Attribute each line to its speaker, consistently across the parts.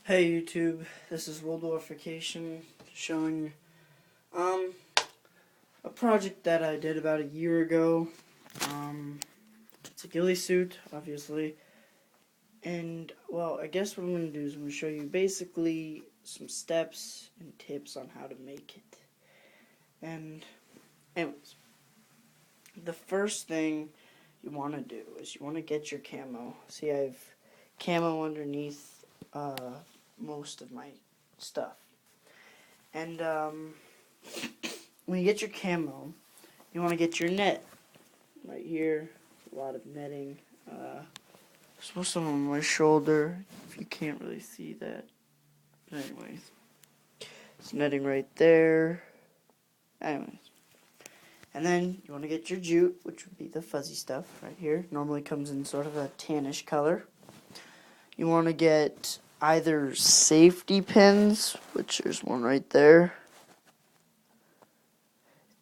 Speaker 1: Hey YouTube, this is World Warfication showing um a project that I did about a year ago. It's a ghillie suit, obviously. And well, I guess what I'm gonna do is I'm gonna show you basically some steps and tips on how to make it. And anyways, the first thing you wanna do is you wanna get your camo. See, I have camo underneath most of my stuff. And when you get your camo, you want to get your net right here. A lot of netting. There's some on my shoulder, if you can't really see that. But anyways, it's netting right there. Anyways, and then you want to get your jute, which would be the fuzzy stuff right here. Normally comes in sort of a tannish color. You want to get either safety pins, which there's one right there,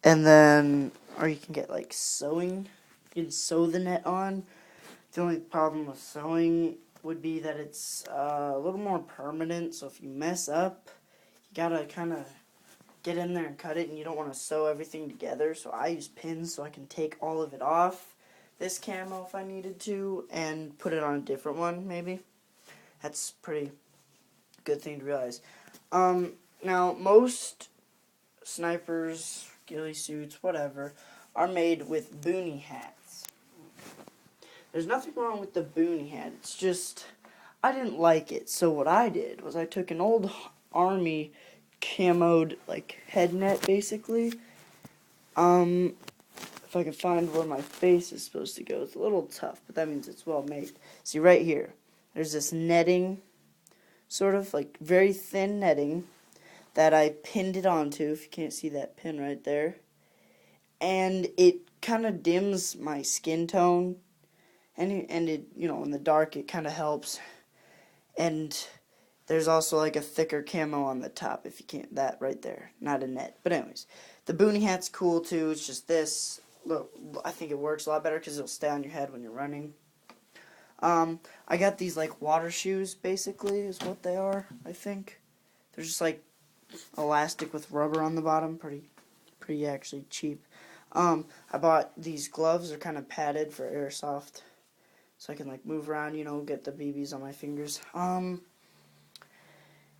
Speaker 1: and then, or you can get like sewing. You can sew the net on. The only problem with sewing would be that it's a little more permanent, so if you mess up, you gotta kind of get in there and cut it, and you don't want to sew everything together, so I use pins so I can take all of it off this camo if I needed to, and put it on a different one, maybe. That's a pretty good thing to realize. Now, most snipers, ghillie suits, whatever, are made with boonie hats. There's nothing wrong with the boonie hat. It's just, I didn't like it. So what I did was I took an old army camoed, like, head net, basically. If I can find where my face is supposed to go. It's a little tough, but that means it's well made. See, right here, there's this netting, sort of, like, very thin netting that I pinned it onto, if you can't see that pin right there. And it kind of dims my skin tone. And it, in the dark, it kind of helps. And there's also like a thicker camo on the top, if you can't, that right there, not a net. But anyways, the boonie hat's cool too. It's just this. Look, I think it works a lot better because it'll stay on your head when you're running. I got these like water shoes, basically, is what they are, I think. They're just like elastic with rubber on the bottom, pretty actually cheap. I bought these gloves. They're kind of padded for airsoft, so I can like move around, get the BBs on my fingers.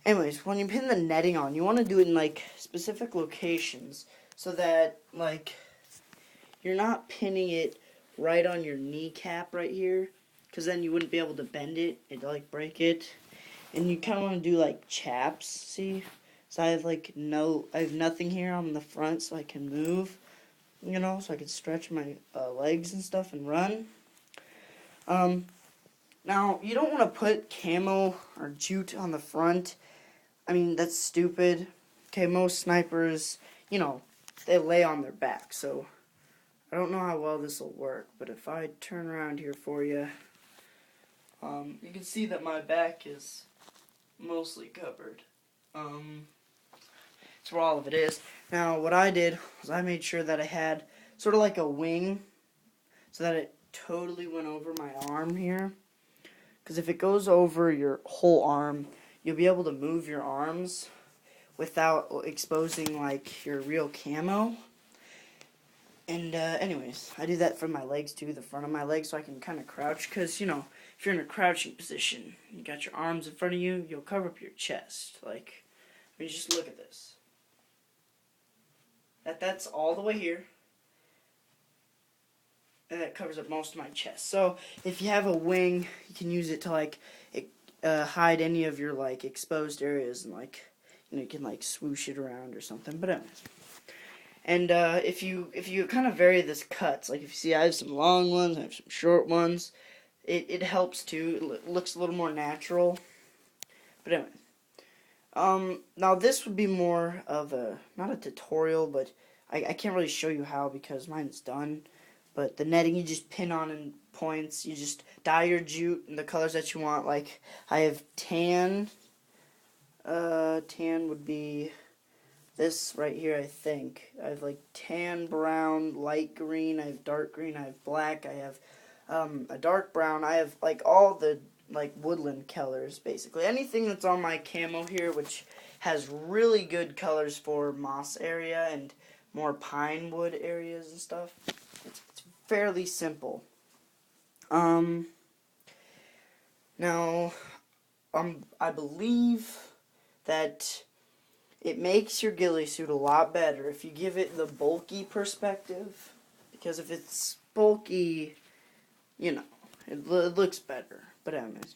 Speaker 1: Anyways, when you pin the netting on, you want to do it in like specific locations so that like you're not pinning it right on your kneecap right here, because then you wouldn't be able to bend it. It'd like break it. And you kind of want to do like chaps. See, so I have nothing here on the front, so I can move. So I can stretch my legs and stuff and run. Now, you don't want to put camo or jute on the front. I mean, that's stupid. Okay, most snipers, they lay on their back, so I don't know how well this will work, but if I turn around here for you, you can see that my back is mostly covered. That's where all of it is. Now, what I did was I made sure that I had sort of like a wing so that it totally went over my arm here. Because if it goes over your whole arm, you'll be able to move your arms without exposing like your real camo. And anyways, I do that for my legs too, the front of my legs, so I can kind of crouch. Because, if you're in a crouching position, you got your arms in front of you, you'll cover up your chest. Like, I mean, just look at this. That's all the way here. And that covers up most of my chest. So if you have a wing, you can use it to like hide any of your like exposed areas, and like you can like swoosh it around or something. But anyways, and if you kind of vary this cuts, like if you see I have some long ones, I have some short ones, it helps too. It looks a little more natural. But anyway, now this would be more of a not a tutorial, but I can't really show you how because mine's done. But the netting you just pin on in points. You just dye your jute in the colors that you want. Like, I have tan. Tan would be this right here, I think. I have, like, tan, brown, light green. I have dark green. I have black. I have a dark brown. I have, like, all the like woodland colors, basically. Anything that's on my camo here, which has really good colors for moss area and more pine wood areas and stuff. It's fairly simple. Now, I believe that it makes your ghillie suit a lot better if you give it the bulky perspective, because if it's bulky, you know, it looks better. But anyways,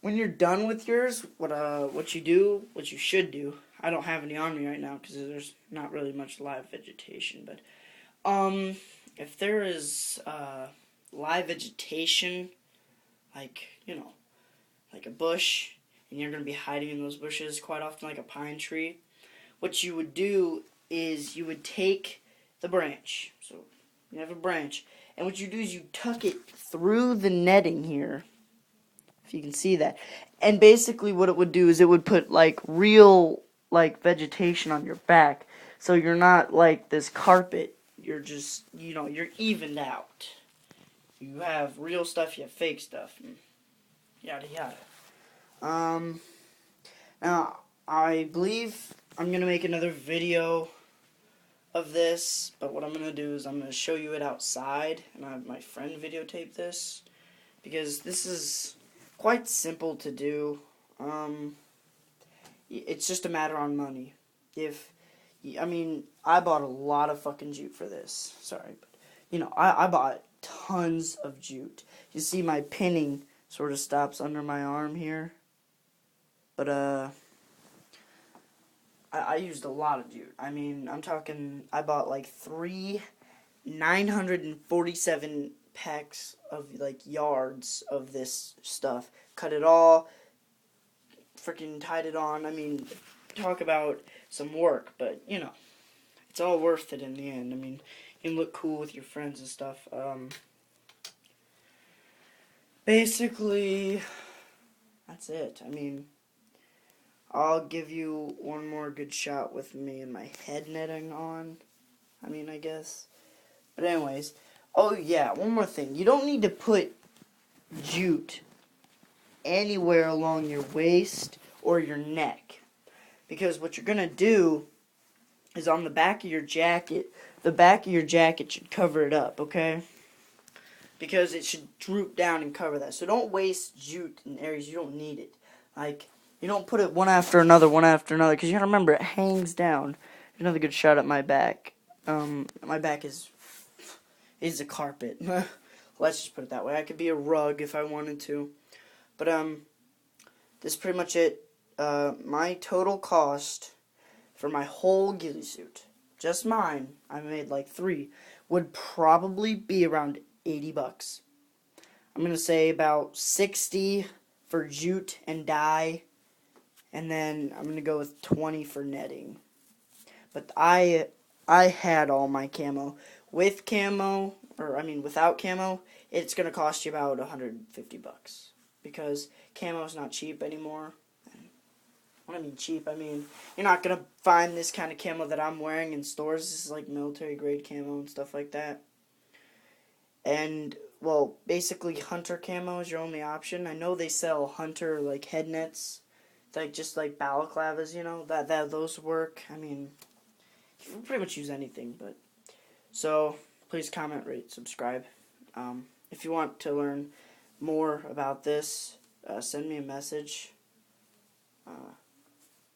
Speaker 1: when you're done with yours, what you should do. I don't have any on me right now because there's not really much live vegetation. But if there is live vegetation, like like a bush, and you're gonna be hiding in those bushes quite often, like a pine tree, what you would do is you would take the branch. So you have a branch. And what you do is you tuck it through the netting here, if you can see that. And basically what it would do is it would put like real like vegetation on your back. So you're not like this carpet. You're just, you're evened out. You have real stuff, you have fake stuff. And yada yada. Now I believe I'm going to make another video of this, but what I'm going to do is I'm going to show you it outside, and I have my friend videotape this, because this is quite simple to do. It's just a matter on money. I bought a lot of fucking jute for this, sorry, but, I bought tons of jute. You see my pinning sort of stops under my arm here, but, I used a lot of jute. I'm talking, I bought like 947 packs of like yards of this stuff. Cut it all, freaking tied it on. Talk about some work, but it's all worth it in the end. You can look cool with your friends and stuff. Basically, that's it. I'll give you one more good shot with me and my head netting on. I guess. But anyways. Oh yeah, one more thing. You don't need to put jute anywhere along your waist or your neck. Because what you're going to do is on the back of your jacket, the back of your jacket should cover it up, okay? Because it should droop down and cover that. So don't waste jute in areas you don't need it. You don't put it one after another, because you gotta remember, it hangs down. Another good shot at my back. My back is a carpet. Let's just put it that way. I could be a rug if I wanted to. But, this is pretty much it. My total cost for my whole ghillie suit, just mine, I made like 3, would probably be around $80. I'm gonna say about 60 for jute and dye. And then I'm going to go with 20 for netting. But I had all my camo. With camo, without camo, it's going to cost you about $150. Because camo is not cheap anymore. When I mean cheap, you're not going to find this kind of camo that I'm wearing in stores. This is like military grade camo and stuff like that. And, well, basically hunter camo is your only option. I know they sell hunter, like, head nets. Just like balaclavas, that those work. You can pretty much use anything, but so please comment, rate, subscribe. If you want to learn more about this, send me a message.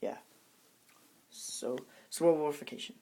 Speaker 1: Yeah. So, World Warfication.